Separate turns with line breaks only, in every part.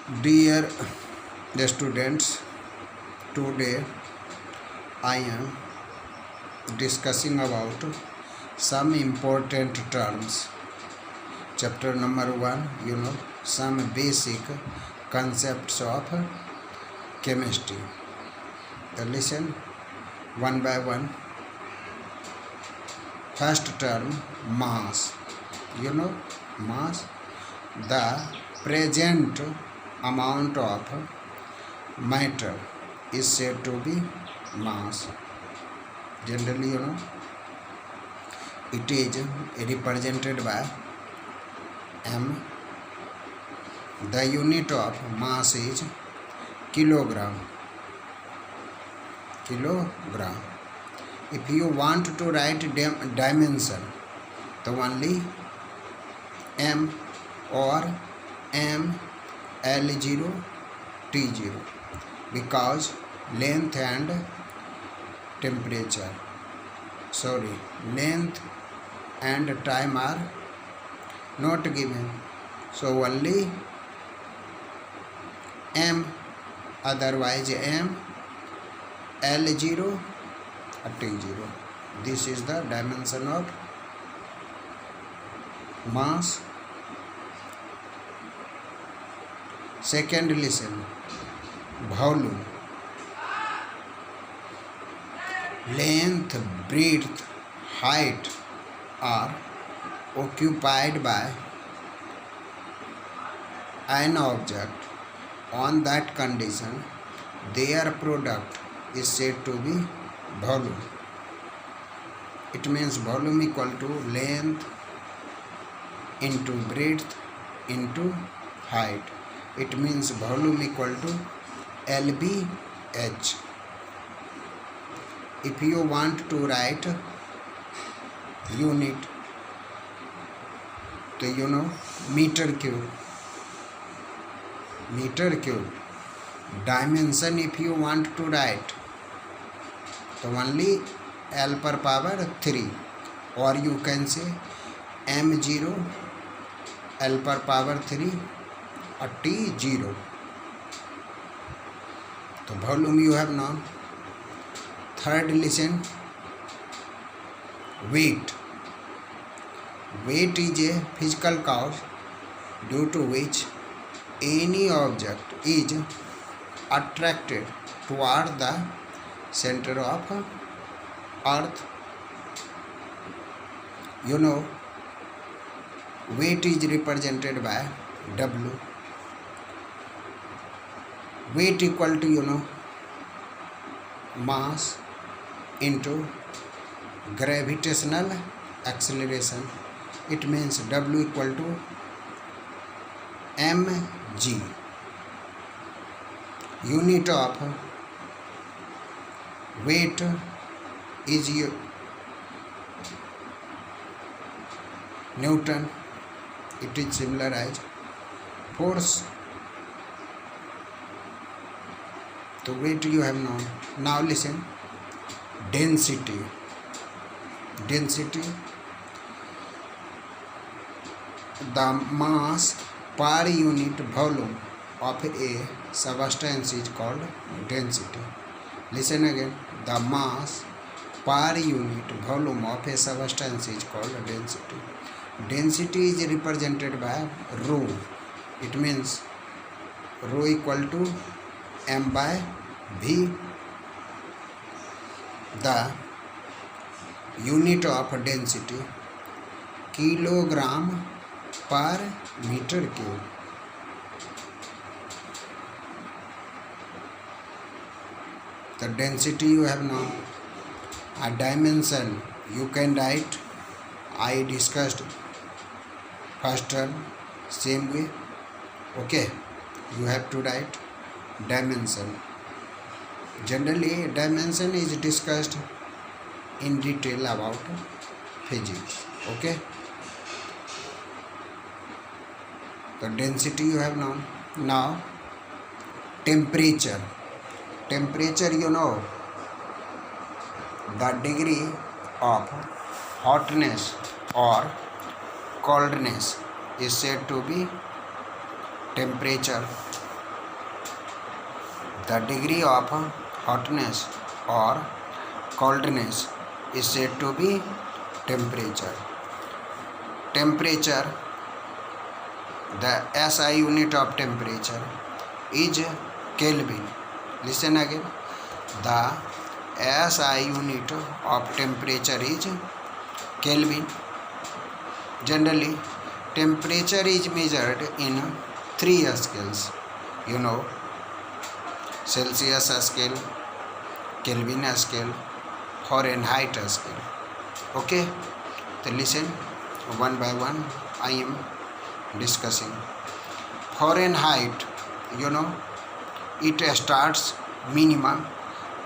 Dear students, today I am discussing about some important terms. Chapter number 1, some basic concepts of chemistry. Listen one by one. First term, mass. Mass, the present amount of matter is said to be mass. Generally, it is represented by m. The unit of mass is kilogram. If you want to write dimension, तो only m or m L0 T0, because length and length and time are not given, so only m, otherwise m L0 or T0. This is the dimension of mass. Second, listen, volume. Length, breadth, height are occupied by an object. On that condition, their product is said to be volume. It means volume equal to length into breadth into height. It means volume equal to LBH. If you want to write unit, so meter cube. Dimension, if you want to write, so only L per power 3, or you can say M0 L per power 3 or T0. So volume you have known. Third, listen, weight. Weight is a physical cause due to which any object is attracted toward the center of earth. Weight is represented by W. Weight equal to mass into gravitational acceleration. It means W equal to mg. Unit of weight is Newton. It is similar as force. So weight you have known. Now listen, density. The mass per unit volume of a substance is called density. Listen again, the mass per unit volume of a substance is called density. Density is represented by rho. It means rho equal to m by v. The unit of density, kilogram per meter cube. The density you have known. A dimension you can write, I discussed first term, same way. Okay, you have to write dimension. Generally, dimension is discussed in detail about physics. Okay, the density you have known. Now, temperature. The degree of hotness or coldness is said to be temperature. The degree of hotness or coldness is said to be temperature. Temperature, the SI unit of temperature is Kelvin. Listen again. The SI unit of temperature is Kelvin. Generally, temperature is measured in 3 scales. You know, Celsius scale, Kelvin scale, Fahrenheit scale. Okay, so listen one by one. I am discussing. Fahrenheit, you know, it starts minimum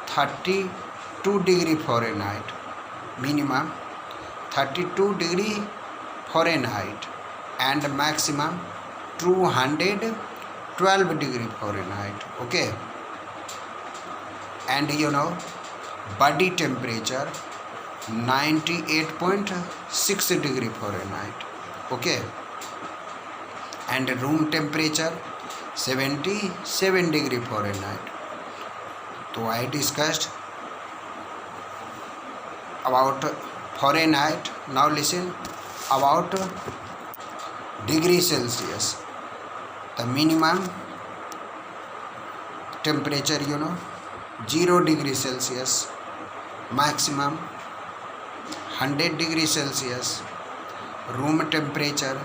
32 degree Fahrenheit. Minimum 32 degree Fahrenheit and maximum 212 degree Fahrenheit. Okay, and you know, body temperature 98.6 degree Fahrenheit. Okay, and room temperature 77 degree Fahrenheit. So I discussed about Fahrenheit. Now listen about degree Celsius. The minimum temperature, you know, 0 degree Celsius, maximum 100 degree Celsius, room temperature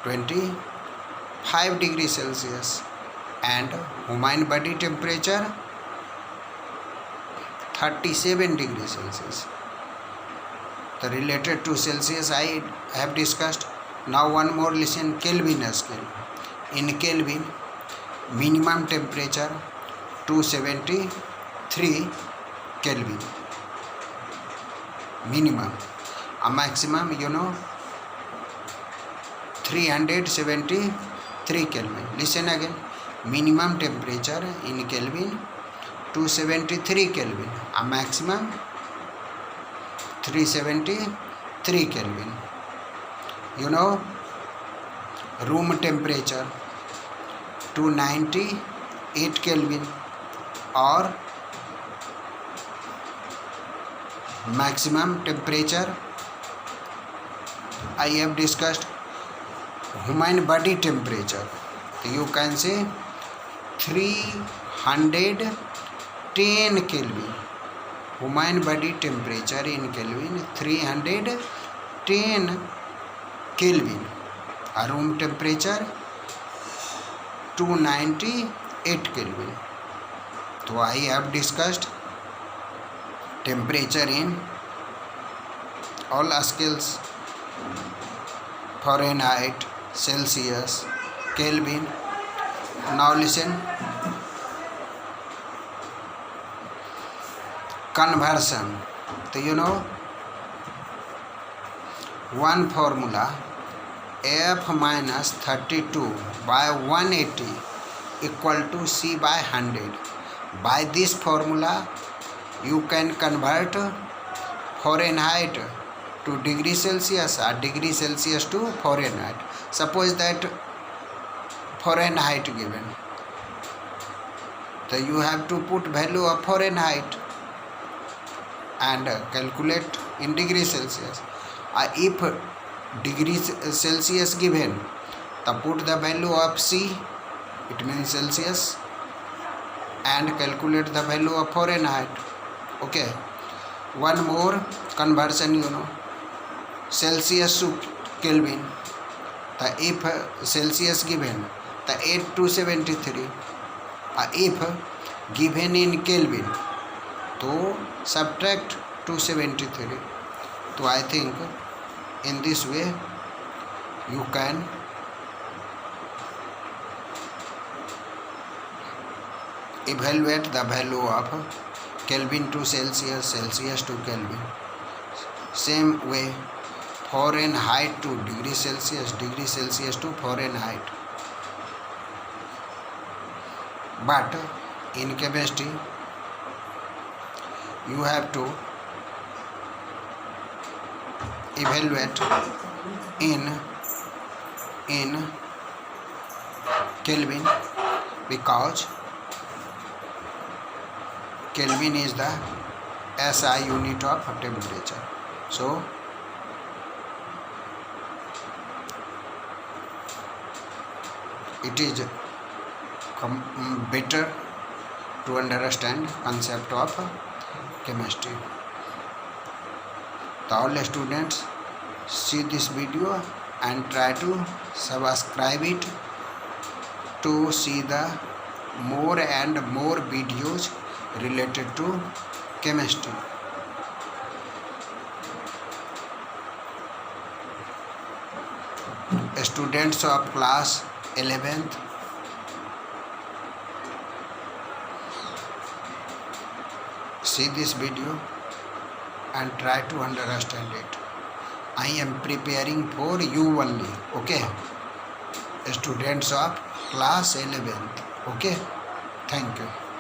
25 degree Celsius, and human body temperature 37 degree Celsius. The related to Celsius I have discussed. Now one more, listen, Kelvin scale. In Kelvin, minimum temperature 273 Kelvin. Minimum. A maximum, you know, 373 Kelvin. Listen again. Minimum temperature in Kelvin 273 Kelvin. A maximum 373 Kelvin. You know, room temperature 298 Kelvin or maximum temperature I have discussed. Human body temperature, you can say 310 Kelvin. Human body temperature in Kelvin 310 Kelvin. A room temperature 298 Kelvin. So I have discussed temperature in all scales: Fahrenheit, Celsius, Kelvin. Now listen, conversion. So you know, one formula, F minus 32 by 180 equal to C by 100. By this formula, you can convert Fahrenheit to degree Celsius or degree Celsius to Fahrenheit. Suppose that Fahrenheit given, so you have to put value of Fahrenheit and calculate in degree Celsius. If degree Celsius given, so put the value of C, it means Celsius, and calculate the value of Fahrenheit. Okay, one more conversion, you know, Celsius to Kelvin. The if Celsius given, the 8273, if given in Kelvin, तो subtract 273. So I think in this way you can evaluate the value of Kelvin to Celsius, Celsius to Kelvin. Same way, Fahrenheit to degree Celsius, degree Celsius to Fahrenheit. But in chemistry, you have to evaluate in Kelvin, because Kelvin is the SI unit of temperature. So it is better to understand concept of chemistry. So all students see this video and try to subscribe it to see the more and more videos related to chemistry. Students of class 11th, see this video and try to understand it. I am preparing for you only, okay? Students of class 11th, okay? Thank you.